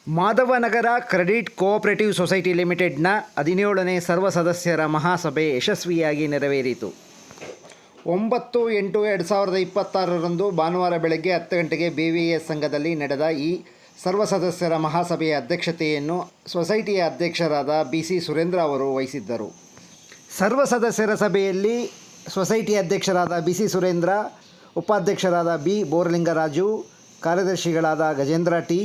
Madhavanagar credit cooperative society ಲಿಮಿಟೆಡ್ನ 17ನೇ ಸರ್ವ ಸದಸ್ಯರ ಮಹಾಸಭೆ ಯಶಸ್ವಿಯಾಗಿ ನೆರವೇರಿತು. 9/8/2026 ಭಾನುವಾರ ಬೆಳಗ್ಗೆ 10 ಗಂಟೆಗೆ BVS ಸಂಘದಲ್ಲಿ ನಡೆದ ಈ ಸರ್ವ ಸದಸ್ಯರ ಮಹಾಸಭೆಯ ಅಧ್ಯಕ್ಷತೆಯನ್ನು ಸೊಸೈಟಿಯ ಅಧ್ಯಕ್ಷರಾದ BC ಸುರೇಂದ್ರ ಅವರು ವಹಿಸಿದ್ದರು. ಸರ್ವ ಸದಸ್ಯರ ಸಭೆಯಲ್ಲಿ ಸೊಸೈಟಿ ಅಧ್ಯಕ್ಷರಾದ BC ಸುರೇಂದ್ರ, ಉಪಾಧ್ಯಕ್ಷರಾದ B ಬೋರಲಿಂಗರಾಜು, ಕಾರ್ಯದರ್ಶಿಗಳಾದ ಗಜೇಂದ್ರ ಟಿ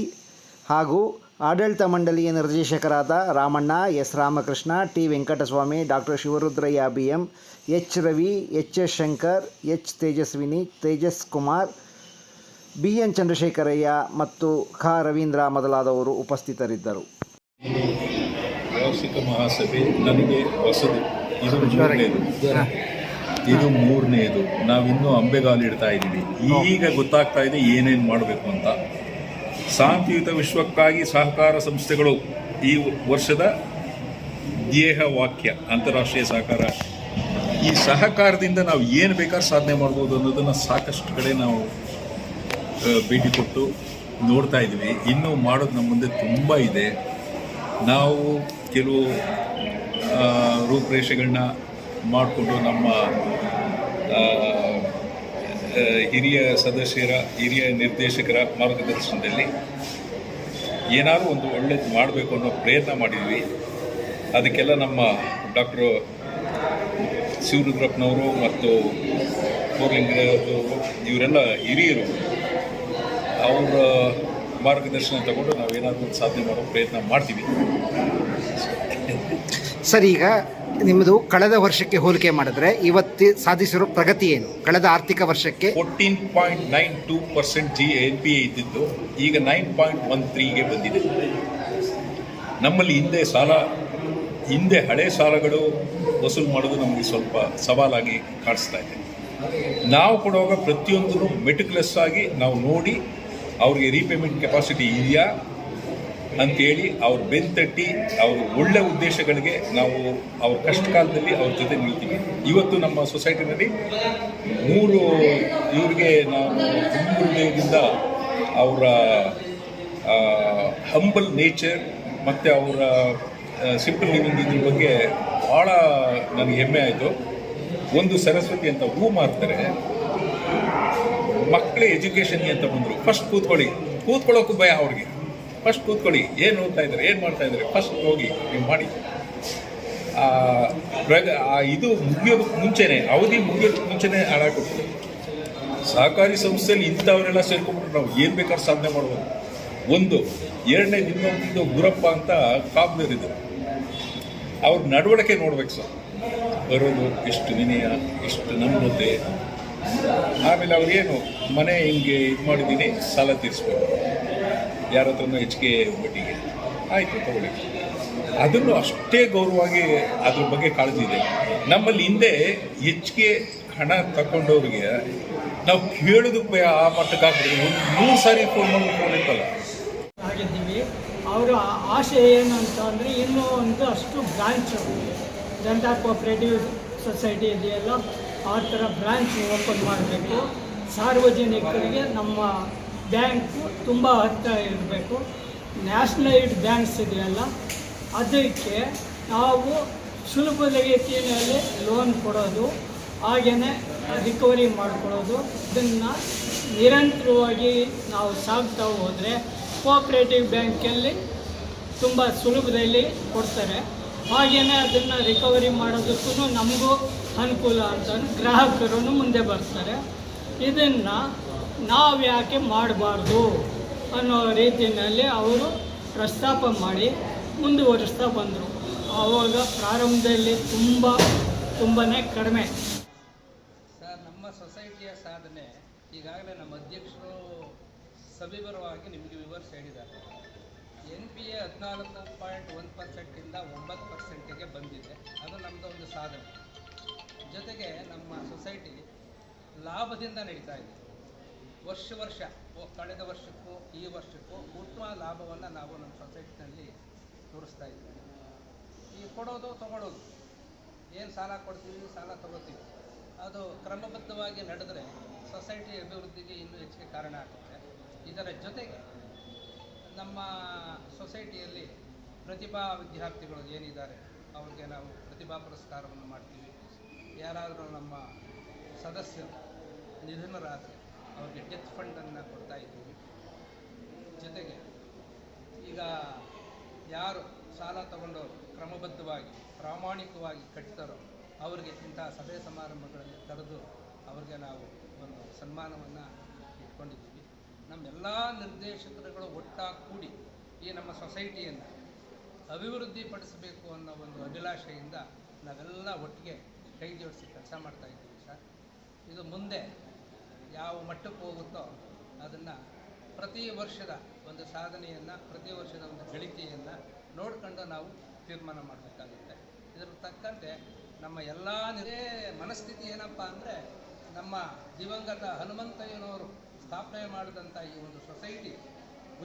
ಹಾಗೂ ಆಡಳಿತ ಮಂಡಳಿಯ ನಿರ್ದೇಶಕರಾದ Ramanna, S Ramakrishna, T Venkataswamy, doctor Shivarudraiah BM, H Ravi, HS Shankar, H Tejaswini, Tejas Kumar, BN Chandrashekaraiah ಮತ್ತು ರವೀಂದ್ರ ಮೊದಲಾದವರು ಉಪಸ್ಥಿತರಿದ್ದರು. ವಾರ್ಷಿಕ ಮಹಾಸಭೆ ನನಗೆ ಹೊಸದು, ಇದು ಮೂರನೇದು. ನಾವಿನ್ನೂ ಅಂಬೆಗಾಲಿಡ್ತಾ ಇದ್ದೀವಿ. ಈಗ ಗೊತ್ತಾಗ್ತಾ ಇದೆ ಏನೇನು ಮಾಡಬೇಕು ಅಂತ. ಶಾಂತಿಯುತ ವಿಶ್ವಕ್ಕಾಗಿ ಸಹಕಾರ ಸಂಸ್ಥೆಗಳು ಈ ವರ್ಷದ ಧ್ಯೇಯ ವಾಕ್ಯ, ಅಂತಾರಾಷ್ಟ್ರೀಯ ಸಹಕಾರ. ಈ ಸಹಕಾರದಿಂದ ನಾವು ಏನು ಬೇಕಾದ್ರೂ ಸಾಧನೆ ಮಾಡ್ಬೋದು ಅನ್ನೋದನ್ನು ಸಾಕಷ್ಟು ಕಡೆ ನಾವು ಭೇಟಿ ಕೊಟ್ಟು ನೋಡ್ತಾ ಇದ್ದೀವಿ. ಇನ್ನೂ ಮಾಡೋದು ನಮ್ಮ ಮುಂದೆ ತುಂಬ ಇದೆ. ನಾವು ಕೆಲವು ರೂಪರೇಷೆಗಳನ್ನ ಮಾಡಿಕೊಂಡು ನಮ್ಮ ಹಿರಿಯ ನಿರ್ದೇಶಕರ ಮಾರ್ಗದರ್ಶನದಲ್ಲಿ ಏನಾದರೂ ಒಂದು ಒಳ್ಳೇದು ಮಾಡಬೇಕು ಅನ್ನೋ ಪ್ರಯತ್ನ ಮಾಡಿದ್ವಿ. ಅದಕ್ಕೆಲ್ಲ ನಮ್ಮ ಡಾಕ್ಟರ್ ಶಿವರುದ್ರಪ್ಪನವರು ಮತ್ತು ಬೋರ್ಲಿಂಗರವರು ಇವರೆಲ್ಲ ಹಿರಿಯರು, ಅವರ ಮಾರ್ಗದರ್ಶನ ತಗೊಂಡು ನಾವೇನಾದರೂ ಒಂದು ಸಾಧನೆ ಮಾಡೋ ಪ್ರಯತ್ನ ಮಾಡ್ತೀವಿ. ಸರ್, ಈಗ ನಿಮ್ಮದು ಕಳೆದ ವರ್ಷಕ್ಕೆ ಹೋಲಿಕೆ ಮಾಡಿದ್ರೆ ಇವತ್ತು ಸಾಧಿಸಿರೋ ಪ್ರಗತಿ ಏನು? ಕಳೆದ ಆರ್ಥಿಕ ವರ್ಷಕ್ಕೆ 14.92% NPA ಇದ್ದಿದ್ದು ಈಗ 9.13ಗೆ ಬಂದಿದೆ. ನಮ್ಮಲ್ಲಿ ಹಿಂದೆ ಹಳೆ ಸಾಲಗಳು ವಸೂಲು ಮಾಡೋದು ನಮಗೆ ಸ್ವಲ್ಪ ಸವಾಲಾಗಿ ಕಾಣಿಸ್ತಾ ಇದೆ. ನಾವು ಕೊಡುವಾಗ ಪ್ರತಿಯೊಂದನ್ನು ಮೆಟಿಕ್ಯುಲಸ್ ಆಗಿ ನಾವು ನೋಡಿ ಅವ್ರಿಗೆ ರೀಪೇಮೆಂಟ್ ಕೆಪಾಸಿಟಿ ಇದೆಯಾ ಅಂತೇಳಿ ಅವ್ರ ಬೆಂತಟ್ಟಿ ಅವ್ರ ಒಳ್ಳೆ ಉದ್ದೇಶಗಳಿಗೆ ನಾವು ಅವ್ರ ಕಷ್ಟ ಕಾಲದಲ್ಲಿ ಅವ್ರ ಜೊತೆ ನಿಲ್ತೀವಿ. ಇವತ್ತು ನಮ್ಮ ಸೊಸೈಟಿನಲ್ಲಿ 3 ಇವರಿಗೆ ನಾನು ತುಂಬ ಹೃದಯದಿಂದ ಅವರ ಹಂಬಲ್ ನೇಚರ್ ಮತ್ತು ಅವರ ಸಿಂಪಲ್ ಲಿವಿಂಗ್ ಇದ್ರ ಬಗ್ಗೆ ಭಾಳ ನನಗೆ ಹೆಮ್ಮೆ ಆಯಿತು. ಒಂದು ಸರಸ್ವತಿ ಅಂತ ಹೂ ಮಾರ್ತಾರೆ, ಮಕ್ಕಳೇ ಎಜುಕೇಷನ್ಗೆ ಅಂತ ಬಂದರು. ಫಸ್ಟ್ ಕೂತ್ಕೊಳ್ಳೋಕ್ಕೂ ಭಯ ಅವ್ರಿಗೆ. ಫಸ್ಟ್ ಕೂತ್ಕೊಳ್ಳಿ, ಏನು ಓದ್ತಾ ಇದ್ದಾರೆ, ಏನು ಮಾಡ್ತಾ ಇದ್ದಾರೆ, ಫಸ್ಟ್ ಹೋಗಿ ನೀವು ಮಾಡಿ. ಇದು ಮುಗಿಯೋದಕ್ಕೆ ಮುಂಚೆನೇ, ಅವಧಿ ಮುಗಿಯೋದಕ್ಕೆ ಮುಂಚೆನೇ ಹಾಳಾಗ್ಬಿಡ್ತದೆ. ಸಹಕಾರಿ ಸಂಸ್ಥೆಯಲ್ಲಿ ಇಂಥವರೆಲ್ಲ ಸೇರ್ಕೊಂಡ್ಬಿಟ್ರೆ ನಾವು ಏನು ಬೇಕಾದ್ರೂ ಸಾಧನೆ ಮಾಡ್ಬೋದು. ಎರಡನೇದು ಇನ್ನೊಂದು ಗುರಪ್ಪ ಅಂತ ಕಾಬ್ನರಿದ್ರು. ಅವ್ರ ನಡವಳಿಕೆ ನೋಡ್ಬೇಕು ಸರ್. ಬರೋದು ಎಷ್ಟು ವಿನಯ, ಎಷ್ಟು ನಮ್ರತೆ. ಆಮೇಲೆ ಅವ್ರೇನು ಮನೆ ಹಿಂಗೆ ಇದು ಮಾಡಿದ್ದೀನಿ, ಸಾಲ ತೀರಿಸ್ಬೇಕು, ಯಾರ ಹತ್ರನೂ ಹೆಚ್ಚಿಗೆ ಬಡ್ಡಿಗೆ ಆಯಿತು ತಗೊಳ್ಳಿ. ಅದನ್ನು ಅಷ್ಟೇ ಗೌರವವಾಗಿ ಅದ್ರ ಬಗ್ಗೆ ಕಾಳಜಿ ಇದೆ. ನಮ್ಮಲ್ಲಿ ಹಿಂದೆ ಹೆಚ್ಚಿಗೆ ಹಣ ತಗೊಂಡವ್ರಿಗೆ ನಾವು ಕೇಳೋದಕ್ಕೆ ಆ ಮಟ್ಟಕ್ಕೆ ಹಾಕ್ಬಿಟ್ಟಿದ್ವಿ. 3 ಸಾರಿ ಫೋನ್ ಇತ್ತಲ್ಲ ಆಗಿದ್ದೀವಿ. ಅವರ ಆಶೆ ಏನು ಅಂತ ಅಂದರೆ ಇನ್ನೂ ಒಂದು ಅಷ್ಟು ಬ್ರಾಂಚು ಜನತಾ ಕೋಆಪರೇಟಿವ್ ಸೊಸೈಟಿ ಇದೆಯಲ್ಲ, ಆ ಥರ ಬ್ರಾಂಚ್ ಓಪನ್ ಮಾಡಬೇಕು. ಸಾರ್ವಜನಿಕರಿಗೆ ನಮ್ಮ ಬ್ಯಾಂಕು ತುಂಬ ಹತ್ತಿರ ಇರಬೇಕು. ನ್ಯಾಷನಲೈಸ್ಡ್ ಬ್ಯಾಂಕ್ಸ್ ಇದೆಯಲ್ಲ, ಅದಕ್ಕೆ ನಾವು ಸುಲಭದ ರೀತಿಯಲ್ಲಿ ಲೋನ್ ಕೊಡೋದು, ಹಾಗೆಯೇ ರಿಕವರಿ ಮಾಡಿಕೊಡೋದು, ಇದನ್ನು ನಿರಂತರವಾಗಿ ನಾವು ಸಾಗ್ತಾ ಹೋದರೆ ಕೋಆಪರೇಟಿವ್ ಬ್ಯಾಂಕಲ್ಲಿ ತುಂಬ ಸುಲಭದಲ್ಲಿ ಕೊಡ್ತಾರೆ. ಹಾಗೆಯೇ ಅದನ್ನು ರಿಕವರಿ ಮಾಡೋದಕ್ಕೂ ನಮಗೂ ಅನುಕೂಲ ಅಂತ ಗ್ರಾಹಕರು ಮುಂದೆ ಬರ್ತಾರೆ. ಇದನ್ನು ನಾವು ಯಾಕೆ ಮಾಡಬಾರ್ದು ಅನ್ನೋ ರೀತಿಯಲ್ಲಿ ಅವರು ಪ್ರಸ್ತಾಪ ಮಾಡಿ ಮುಂದುವರಿಸ್ತಾ ಬಂದರು. ಆವಾಗ ಪ್ರಾರಂಭದಲ್ಲಿ ತುಂಬಾ ಕಡಿಮೆ. ಸರ್, ನಮ್ಮ ಸೊಸೈಟಿಯ ಸಾಧನೆ ಈಗಾಗಲೇ ನಮ್ಮ ಅಧ್ಯಕ್ಷರು ಸವಿವರವಾಗಿ ನಿಮಗೆ ವಿವರಿಸಿ ಹೇಳಿದ್ದಾರೆ. NPA 14.1%ಇಂದ 9%ಗೆ ಬಂದಿದೆ. ಅದು ನಮ್ಮದು ಒಂದು ಸಾಧನೆ. ಜೊತೆಗೆ ನಮ್ಮ ಸೊಸೈಟಿ ಲಾಭದಿಂದ ನಡೀತಾ ಇದೆ. ವರ್ಷ ಕಳೆದ ವರ್ಷಕ್ಕೂ ಈ ವರ್ಷಕ್ಕೂ ಉತ್ತಮ ಲಾಭವನ್ನು ನಾವು ನಮ್ಮ ಸೊಸೈಟಿನಲ್ಲಿ ತೋರಿಸ್ತಾ ಇದ್ದೀವಿ. ಈ ಕೊಡೋದು ತೊಗೊಳೋದು, ಏನು ಸಾಲ ಕೊಡ್ತೀವಿ, ಸಾಲ ತೊಗೋತೀವಿ, ಅದು ಕ್ರಮಬದ್ಧವಾಗಿ ನಡೆದರೆ ಸೊಸೈಟಿ ಅಭಿವೃದ್ಧಿಗೆ ಇನ್ನೂ ಹೆಚ್ಚಿಗೆ ಕಾರಣ ಆಗುತ್ತೆ. ಇದರ ಜೊತೆಗೆ ನಮ್ಮ ಸೊಸೈಟಿಯಲ್ಲಿ ಪ್ರತಿಭಾ ವಿದ್ಯಾರ್ಥಿಗಳು ಏನಿದ್ದಾರೆ ಅವ್ರಿಗೆ ನಾವು ಪ್ರತಿಭಾ ಪುರಸ್ಕಾರವನ್ನು ಮಾಡ್ತೀವಿ. ಯಾರಾದರೂ ನಮ್ಮ ಸದಸ್ಯರು ನಿಧನರಾದರೆ ಅವ್ರಿಗೆ ಡೆತ್ ಫಂಡನ್ನು ಕೊಡ್ತಾ ಇದ್ದೀವಿ. ಜೊತೆಗೆ ಈಗ ಯಾರು ಸಾಲ ತಗೊಂಡವರು ಕ್ರಮಬದ್ಧವಾಗಿ ಪ್ರಾಮಾಣಿಕವಾಗಿ ಕಟ್ತಾರೋ ಅವರಿಗೆ ಇಂಥ ಸಭೆ ಸಮಾರಂಭಗಳಲ್ಲಿ ಕರೆದು ಅವ್ರಿಗೆ ನಾವು ಒಂದು ಸನ್ಮಾನವನ್ನು ಇಟ್ಕೊಂಡಿದ್ದೀವಿ. ನಮ್ಮೆಲ್ಲ ನಿರ್ದೇಶಕರುಗಳು ಒಟ್ಟಾಗಿ ಕೂಡಿ ಈ ನಮ್ಮ ಸೊಸೈಟಿಯನ್ನು ಅಭಿವೃದ್ಧಿಪಡಿಸಬೇಕು ಅನ್ನೋ ಒಂದು ಅಭಿಲಾಷೆಯಿಂದ ನಾವೆಲ್ಲ ಒಟ್ಟಿಗೆ ಕೈ ಜೋಡಿಸಿ ಕೆಲಸ ಮಾಡ್ತಾಯಿದ್ದೀವಿ ಸರ್. ಇದು ಮುಂದೆ ಯಾವ ಮಟ್ಟಕ್ಕೆ ಹೋಗುತ್ತೋ ಅದನ್ನು ಪ್ರತಿ ವರ್ಷದ ಒಂದು ಸಾಧನೆಯನ್ನು, ಪ್ರತಿ ವರ್ಷದ ಒಂದು ಗಳಿಕೆಯನ್ನು ನೋಡ್ಕೊಂಡು ನಾವು ತೀರ್ಮಾನ ಮಾಡಬೇಕಾಗುತ್ತೆ. ಇದರ ತಕ್ಕಂತೆ ನಮ್ಮ ಎಲ್ಲ ಮನಸ್ಥಿತಿ ಏನಪ್ಪ ಅಂದರೆ, ನಮ್ಮ ದಿವಂಗತ ಹನುಮಂತಯ್ಯನವರು ಸ್ಥಾಪನೆ ಮಾಡಿದಂಥ ಈ ಒಂದು ಸೊಸೈಟಿ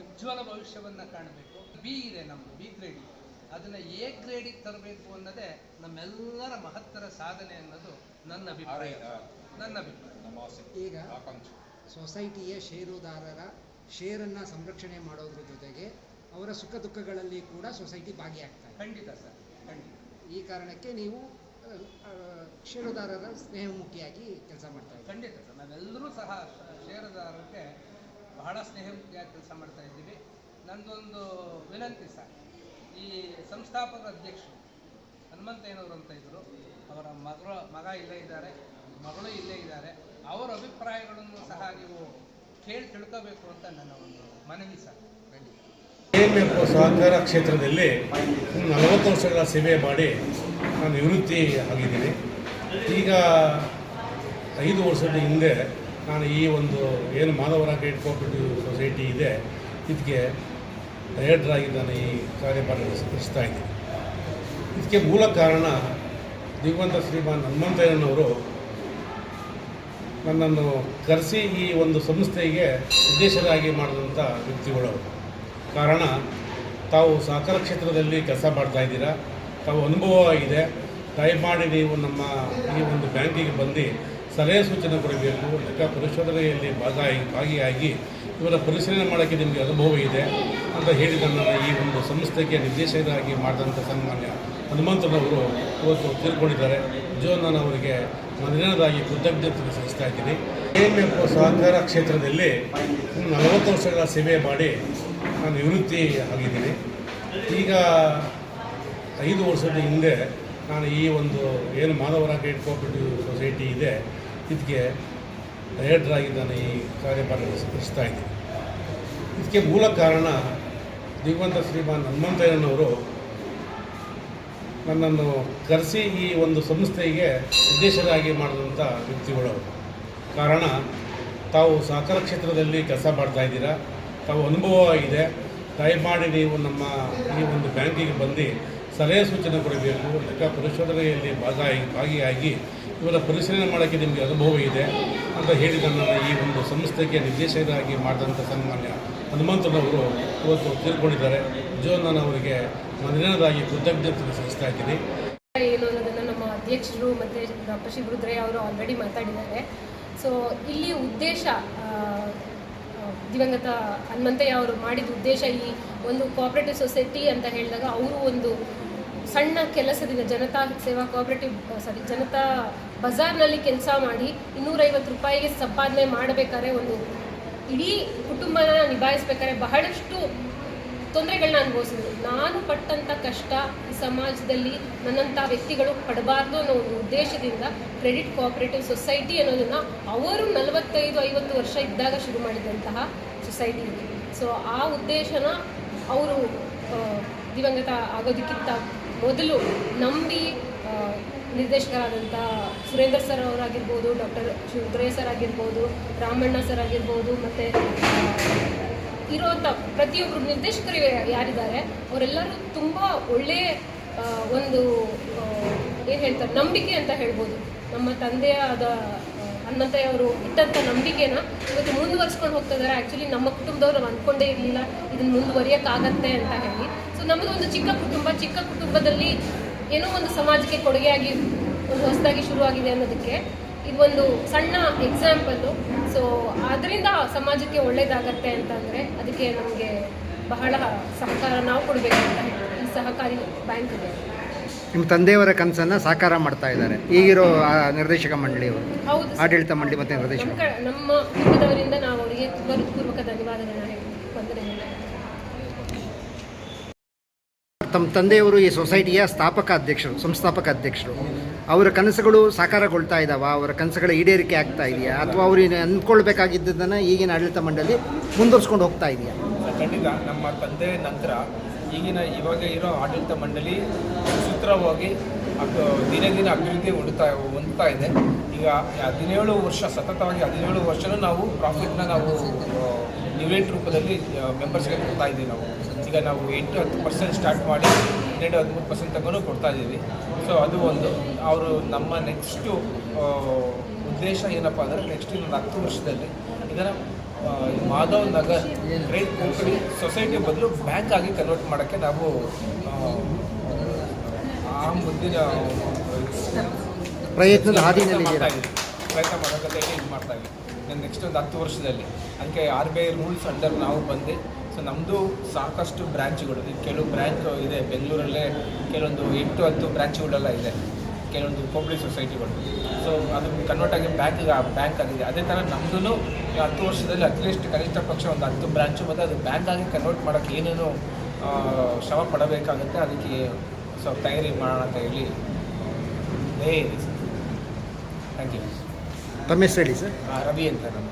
ಉಜ್ವಲ ಭವಿಷ್ಯವನ್ನು ಕಾಣಬೇಕು. ಬಿ ಇದೆ ನಮ್ಮದು, ಬಿ ಗ್ರೇಡಿಂಗ್, ಅದನ್ನು ಎ ಗ್ರೇಡಿಗೆ ತರಬೇಕು ಅನ್ನೋದೇ ನಮ್ಮೆಲ್ಲರ ಮಹತ್ತರ ಸಾಧನೆ ಅನ್ನೋದು ನನ್ನ ಅಭಿಪ್ರಾಯ. ಈಗ ಸೊಸೈಟಿಯ ಷೇರುದಾರರ ಷೇರನ್ನು ಸಂರಕ್ಷಣೆ ಮಾಡೋದ್ರ ಜೊತೆಗೆ ಅವರ ಸುಖ ದುಃಖಗಳಲ್ಲಿ ಕೂಡ ಸೊಸೈಟಿ ಭಾಗಿಯಾಗ್ತಾರೆ. ಖಂಡಿತ ಸರ್, ಖಂಡಿತ. ಈ ಕಾರಣಕ್ಕೆ ನೀವು ಷೇರುದಾರರ ಸ್ನೇಹಮುಖಿಯಾಗಿ ಕೆಲಸ ಮಾಡ್ತಾ ಇದ್ದೀವಿ. ಖಂಡಿತ ಸರ್, ನಾವೆಲ್ಲರೂ ಸಹ ಷೇರುದಾರರಿಗೆ ಬಹಳ ಸ್ನೇಹಮುಖಿಯಾಗಿ ಕೆಲಸ ಮಾಡ್ತಾ ಇದ್ದೀವಿ. ನಂದೊಂದು ವಿನಂತಿ ಸರ್, ಈ ಸಂಸ್ಥಾಪಕ ಅಧ್ಯಕ್ಷರು ಹನುಮಂತಯ್ಯನವರು ಅಂತ ಇದ್ದರು, ಅವರ ಮಗ ಇಲ್ಲೇ ಇದ್ದಾರೆ, ಮಗಳು ಇಲ್ಲೇ ಇದ್ದಾರೆ. ಅವರ ಅಭಿಪ್ರಾಯಗಳನ್ನು ಸಹ ನೀವು ಕೇಳಿ ತಿಳ್ಕೋಬೇಕು ಅಂತ ನನ್ನ ಒಂದು ಮನವಿ ಸರ್. KMF ಸಹಕಾರ ಕ್ಷೇತ್ರದಲ್ಲಿ 40 ವರ್ಷಗಳ ಸೇವೆ ಮಾಡಿ ನಾನು ನಿವೃತ್ತಿ ಆಗಿದ್ದೀನಿ. ಈಗ 5 ವರ್ಷದ ಹಿಂದೆ ನಾನು ಈ ಒಂದು ಏನು ಮಾಧವರ ಕ್ರೆಡಿಟ್ ಕೋಆಪರೇಟಿವ್ ಸೊಸೈಟಿ ಇದೆ, ಇದಕ್ಕೆ ಡೈರೆಕ್ಟರ್ ಆಗಿ ನಾನು ಈ ಕಾರ್ಯಭಾರ ನಿರ್ವಹಿಸ್ತಾ ಇದ್ದೀನಿ. ಇದಕ್ಕೆ ಮೂಲ ಕಾರಣ ದಿವಂಗತ ಶ್ರೀಮಾನ್ ಹನುಮಂತಯ್ಯನವರು ನನ್ನನ್ನು ಕರೆಸಿ ಈ ಒಂದು ಸಂಸ್ಥೆಗೆ ನಿರ್ದೇಶಕರಾಗಿ ಮಾಡಿದಂಥ ವ್ಯಕ್ತಿಗಳು. ಕಾರಣ, ತಾವು ಸಹಕಾರ ಕ್ಷೇತ್ರದಲ್ಲಿ ಕೆಲಸ ಮಾಡ್ತಾಯಿದ್ದೀರಾ, ತಾವು ಅನುಭವ ಇದೆ, ದಯಮಾಡಿ ನೀವು ನಮ್ಮ ಈ ಒಂದು ಬ್ಯಾಂಕಿಗೆ ಬಂದು ಸಲಹೆ ಸೂಚನೆ ಕೊಡಬೇಕು, ಲೆಕ್ಕ ಪರಿಶೋಧನೆಯಲ್ಲಿ ಭಾಗಿಯಾಗಿ ಇವರ ಪರಿಶೀಲನೆ ಮಾಡೋಕ್ಕೆ ನಿಮಗೆ ಅನುಭವ ಇದೆ ಅಂತ ಹೇಳಿ ನನ್ನನ್ನು ಈ ಒಂದು ಸಂಸ್ಥೆಗೆ ನಿರ್ದೇಶಕರಾಗಿ ಮಾಡಿದಂಥ ಸನ್ಮಾನ್ಯ ಹನುಮಂತನವರು ಇವತ್ತು ತೀರ್ಕೊಂಡಿದ್ದಾರೆ. ನಿಜವಾಗಿ ನಾನು ಅವರಿಗೆ ಮೊದಲನೇದಾಗಿ ಕೃತಜ್ಞತೆ ಸಲ್ಲಿಸ್ತಾ ಇದ್ದೀನಿ. KMF ಸಹಕಾರ ಕ್ಷೇತ್ರದಲ್ಲಿ 40 ವರ್ಷಗಳ ಸೇವೆ ಮಾಡಿ ನಾನು ನಿವೃತ್ತಿ ಆಗಿದ್ದೀನಿ. ಈಗ 5 ವರ್ಷದ ಹಿಂದೆ ನಾನು ಈ ಒಂದು ಏನು ಮಾಧವರ ಕ್ರೆಡಿಟ್ ಕೋಆಪರೇಟಿವ್ ಸೊಸೈಟಿ ಇದೆ, ಇದಕ್ಕೆ ಡೈರೆಕ್ಟರ್ ಆಗಿ ನಾನು ಈ ಕಾರ್ಯಭಾರ ನಿರ್ವಹಿಸ್ತಾ ಇದ್ದೀನಿ. ಇದಕ್ಕೆ ಮೂಲ ಕಾರಣ ದಿವಂಗತ ಶ್ರೀಮಾನ್ ಹನುಮಂತಯ್ಯನವರು ನನ್ನನ್ನು ಕರೆಸಿ ಈ ಒಂದು ಸಂಸ್ಥೆಗೆ ನಿರ್ದೇಶಕರಾಗಿ ಮಾಡಿದಂಥ ವ್ಯಕ್ತಿಗಳು. ಕಾರಣ, ತಾವು ಸಹಕಾರ ಕ್ಷೇತ್ರದಲ್ಲಿ ಕೆಲಸ ಮಾಡ್ತಾಯಿದ್ದೀರಾ, ತಾವು ಅನುಭವ ಇದೆ, ದಯಮಾಡಿ ನೀವು ನಮ್ಮ ಈ ಒಂದು ಬ್ಯಾಂಕಿಗೆ ಬಂದು ಸಲಹೆ ಸೂಚನೆ ಕೊಡಬೇಕು, ಲೆಕ್ಕ ಪರಿಶೋಧನೆಯಲ್ಲಿ ಭಾಗಿಯಾಗಿ ಇವರ ಪರಿಶೀಲನೆ ಮಾಡೋಕ್ಕೆ ನಿಮಗೆ ಅನುಭವ ಇದೆ ಅಂತ ಹೇಳಿ ನನ್ನನ್ನು ಈ ಒಂದು ಸಂಸ್ಥೆಗೆ ನಿರ್ದೇಶಕರಾಗಿ ಮಾಡಿದಂಥ ಸನ್ಮಾನ್ಯ ಹನುಮಂತನವರು ಇವತ್ತು ತೀರ್ಕೊಂಡಿದ್ದಾರೆ. ನಿಜವಾಗಿ ನಾನು ಅವರಿಗೆ ಮೊದಲನೇದಾಗಿ ಕೃತಜ್ಞತೆ ಸಲ್ಲಿಸ್ತಾ ಇದ್ದೀನಿ. ಏನು ಅನ್ನೋದನ್ನು ನಮ್ಮ ಅಧ್ಯಕ್ಷರು ಮತ್ತು ಡಾಕ್ಟರ್ ಶಿವರುದ್ರಯ್ಯ ಅವರು ಆಲ್ರೆಡಿ ಮಾತಾಡಿದ್ದಾರೆ. ಸೊ ಇಲ್ಲಿ ಉದ್ದೇಶ, ದಿವಂಗತ ಹನುಮಂತಯ್ಯ ಅವರು ಮಾಡಿದ ಉದ್ದೇಶ, ಈ ಒಂದು ಕೋಆಪರೇಟಿವ್ ಸೊಸೈಟಿ ಅಂತ ಹೇಳಿದಾಗ ಅವರು ಒಂದು ಸಣ್ಣ ಕೆಲಸದಿಂದ ಜನತಾ ಸೇವಾ ಜನತಾ ಬಜಾರ್ನಲ್ಲಿ ಕೆಲಸ ಮಾಡಿ 250 ರೂಪಾಯಿಗೆ ಸಂಪಾದನೆ ಮಾಡಬೇಕಾದ್ರೆ, ಒಂದು ಇಡೀ ಕುಟುಂಬನ ನಿಭಾಯಿಸ್ಬೇಕಾದ್ರೆ ಬಹಳಷ್ಟು ತೊಂದರೆಗಳನ್ನ ಅನುಭವಿಸಿದ್ರು. ನಾನು ಪಟ್ಟಂಥ ಕಷ್ಟ ಈ ಸಮಾಜದಲ್ಲಿ ನನ್ನಂಥ ವ್ಯಕ್ತಿಗಳು ಪಡಬಾರ್ದು ಅನ್ನೋ ಒಂದು ಉದ್ದೇಶದಿಂದ ಕ್ರೆಡಿಟ್ ಕೋಆಪರೇಟಿವ್ ಸೊಸೈಟಿ ಅನ್ನೋದನ್ನು ಅವರು 45-50 ವರ್ಷ ಇದ್ದಾಗ ಶುರು ಮಾಡಿದಂತಹ ಸೊಸೈಟಿ. ಸೊ ಆ ಉದ್ದೇಶನ ಅವರು ದಿವಂಗತ ಆಗೋದಕ್ಕಿಂತ ಮೊದಲು ನಂಬಿ ನಿರ್ದೇಶಕರಾದಂಥ Surendra sir ಅವರಾಗಿರ್ಬೋದು, doctor Shivarudraiah sir ಆಗಿರ್ಬೋದು, ರಾಮಣ್ಣ ಸರ್ ಆಗಿರ್ಬೋದು, ಮತ್ತು ಇರುವಂಥ ಪ್ರತಿಯೊಬ್ಬರು ನಿರ್ದೇಶಕರು ಯಾರಿದ್ದಾರೆ ಅವರೆಲ್ಲರೂ ತುಂಬ ಒಳ್ಳೆಯ ಒಂದು ಏನು ಹೇಳ್ತಾರೆ, ನಂಬಿಕೆ ಅಂತ ಹೇಳ್ಬೋದು. ನಮ್ಮ ತಂದೆಯಾದ ಹನುಮಂತಯ್ಯ ಅವರು ಇಟ್ಟಂಥ ನಂಬಿಕೆನ ಇವತ್ತು ಮುಂದುವರ್ಸ್ಕೊಂಡು ಹೋಗ್ತಾ ಇದ್ದಾರೆ. ಆ್ಯಕ್ಚುಲಿ ನಮ್ಮ ಕುಟುಂಬದವ್ರು ನಾವು ಅಂದ್ಕೊಂಡೇ ಇರಲಿಲ್ಲ ಇದನ್ನು ಮುಂದುವರಿಯೋಕ್ಕಾಗತ್ತೆ ಅಂತ ಹೇಳಿ. ಸೊ ನಮ್ಮದೊಂದು ಚಿಕ್ಕ ಕುಟುಂಬದಲ್ಲಿ ಏನೋ ಒಂದು ಸಮಾಜಕ್ಕೆ ಕೊಡುಗೆಯಾಗಿ ಒಂದು ಹೊಸದಾಗಿ ಶುರುವಾಗಿದೆ ಅನ್ನೋದಕ್ಕೆ ಇದೊಂದು ಸಣ್ಣ ಎಕ್ಸಾಂಪಲ್ಲು. ಸೊ ಅದರಿಂದ ಸಮಾಜಕ್ಕೆ ಒಳ್ಳೇದಾಗತ್ತೆ ಅಂತಂದರೆ ಅದಕ್ಕೆ ನಮಗೆ ಬಹಳ ಸಹಕಾರ ನಾವು ಕೊಡಬೇಕು ಅಂತ ಹೇಳ್ತೀವಿ ಈ ಸಹಕಾರಿ ಬ್ಯಾಂಕ್ಗೆ. ನಿಮ್ಮ ತಂದೆಯವರ ಕನಸನ್ನು ಸಾಕಾರ ಮಾಡ್ತಾ ಇದ್ದಾರೆ ಈಗಿರೋ ನಿರ್ದೇಶಕ ಮಂಡಳಿಯವರು, ಹೌದು ಸರ್. ಆಡಳಿತ ಮಂಡಳಿ ಮತ್ತು ನಿರ್ದೇಶಕ. ನಮ್ಮ ಕುಟುಂಬದವರಿಂದ ನಾವು ಅವರಿಗೆ ತುಂಬ ಹೃತ್ಪೂರ್ವಕ ಧನ್ಯವಾದಗಳನ್ನ ವಂದನೆ ಹೇಳ್ತೇವೆ. ತಮ್ಮ ತಂದೆಯವರು ಈ ಸೊಸೈಟಿಯ ಸಂಸ್ಥಾಪಕ ಅಧ್ಯಕ್ಷರು. ಅವರ ಕನಸುಗಳು ಸಾಕಾರಗೊಳ್ತಾ ಇದ್ದಾವ? ಅವರ ಕನಸುಗಳ ಈಡೇರಿಕೆ ಆಗ್ತಾ ಇದೆಯಾ, ಅಥವಾ ಅವರು ಅಂದ್ಕೊಳ್ಬೇಕಾಗಿದ್ದನ್ನು ಈಗಿನ ಆಡಳಿತ ಮಂಡಳಿ ಮುಂದುವರ್ಸ್ಕೊಂಡು ಹೋಗ್ತಾ ಇದೆಯಾ? ಖಂಡಿತ ನಮ್ಮ ತಂದೆ ನಂತರ ಇವಾಗ ಇರೋ ಆಡಳಿತ ಮಂಡಳಿ ಸುಸೂತ್ರವಾಗಿ ದಿನೇ ದಿನ ಅಭಿವೃದ್ಧಿ ಹೊಂದುತ್ತಾ ಇದೆ. ಈಗ 17 ವರ್ಷ ಸತತವಾಗಿ 17 ವರ್ಷನೂ ನಾವು ಪ್ರಾಫಿಟ್ನ ನಾವು ಡಿವಿಡೆಂಡ್ ರೂಪದಲ್ಲಿ ಮೆಂಬರ್ಸ್ಗೆ ಕೊಡ್ತಾ ಇದ್ದೀವಿ. ಈಗ ನಾವು 8-10% ಸ್ಟಾರ್ಟ್ ಮಾಡಿ 12-13% ತನಕ ಕೊಡ್ತಾ ಇದ್ದೀವಿ. ಸೊ ಅದು ಒಂದು ಅವರು ನಮ್ಮ ನೆಕ್ಸ್ಟು ಉದ್ದೇಶ ಏನಪ್ಪ ಅಂದರೆ ನೆಕ್ಸ್ಟ್ ಇನ್ನೊಂದು 10 ವರ್ಷದಲ್ಲಿ ಇದನ್ನು Madhav Nagar great cooperative society ಬದಲು ಬ್ಯಾಂಕ್ ಆಗಿ ಕನ್ವರ್ಟ್ ಮಾಡೋಕ್ಕೆ ನಾವು ಆ ಮುಂದಿನ ಪ್ರಯತ್ನದ ಹಾದಿನಲ್ಲಿ ಪ್ರಯತ್ನ ಮಾಡೋಕ್ಕೆ ಇದು ಮಾಡ್ತಾ ಇದ್ದೀವಿ. ನೆಕ್ಸ್ಟ್ ಒಂದು 10 ವರ್ಷದಲ್ಲಿ ಅದಕ್ಕೆ RBI ರೂಲ್ಸ್ ಅಂಡರ್ ನಾವು ಬಂದು ಸೊ ನಮ್ಮದು ಸಾಕಷ್ಟು ಬ್ರ್ಯಾಂಚ್ಗಳು, ಕೆಲವು ಬ್ರ್ಯಾಂಚ್ ಇದೆ ಬೆಂಗಳೂರಲ್ಲೇ, ಕೆಲವೊಂದು 8-10 ಬ್ರ್ಯಾಂಚ್ಗಳೆಲ್ಲ ಇದೆ, ಕೆಲವೊಂದು ಕೋಪರೇಟಿವ್ ಸೊಸೈಟಿಗಳು. ಸೊ ಅದು ಕನ್ವರ್ಟ್ ಆಗಿ ಬ್ಯಾಂಕ್ ಆಗಿದೆ. ಅದೇ ಥರ ನಮ್ಮದು 10 ವರ್ಷದಲ್ಲಿ ಅಟ್ಲೀಸ್ಟ್ ಕನಿಷ್ಠ ಪಕ್ಷ ಒಂದು 10 ಬ್ರ್ಯಾಂಚು ಮತ್ತು ಅದು ಬ್ಯಾಂಕ್ ಆಗಿ ಕನ್ವರ್ಟ್ ಮಾಡೋಕ್ಕೆ ಏನೇನು ಶ್ರಮ ಪಡಬೇಕಾಗುತ್ತೆ ಅದಕ್ಕೆ ಸೊ ತಯಾರಿ ಮಾಡೋಣ ಅಂತ ಹೇಳಿ ಥ್ಯಾಂಕ್ ಯು. ತಮ್ಮ ಹೆಸರು ಹೇಳಿ ಸರ್. ರವಿ ಅಂತ ನಮ್ಮ